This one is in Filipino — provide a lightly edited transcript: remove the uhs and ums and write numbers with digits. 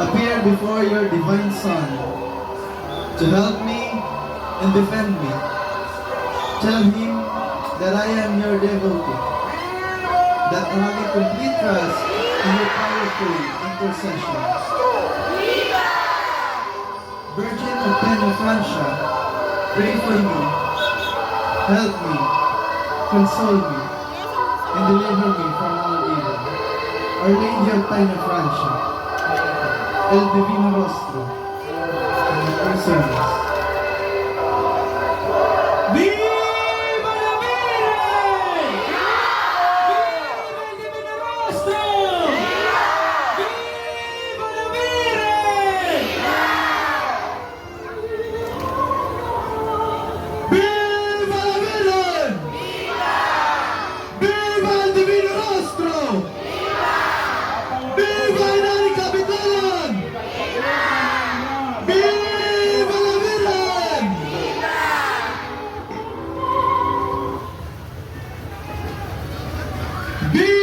appear before your divine Son to help me and defend me. Tell him that I am your devotee, that having complete trust in your powerful intercession. Virgin of Penafrancia, pray for me, help me, console me, and deliver me from all evil. Our Lady of Penafrancia, El Divino Rostro, and Personas. ¡Viva la Virgen! ¡Viva el Divino Rostro! ¡Viva la Virgen! Viva la Virgen! Viva el Divino Rostro! Viva el Nani Kapitalan! Viva la Virgen! Viva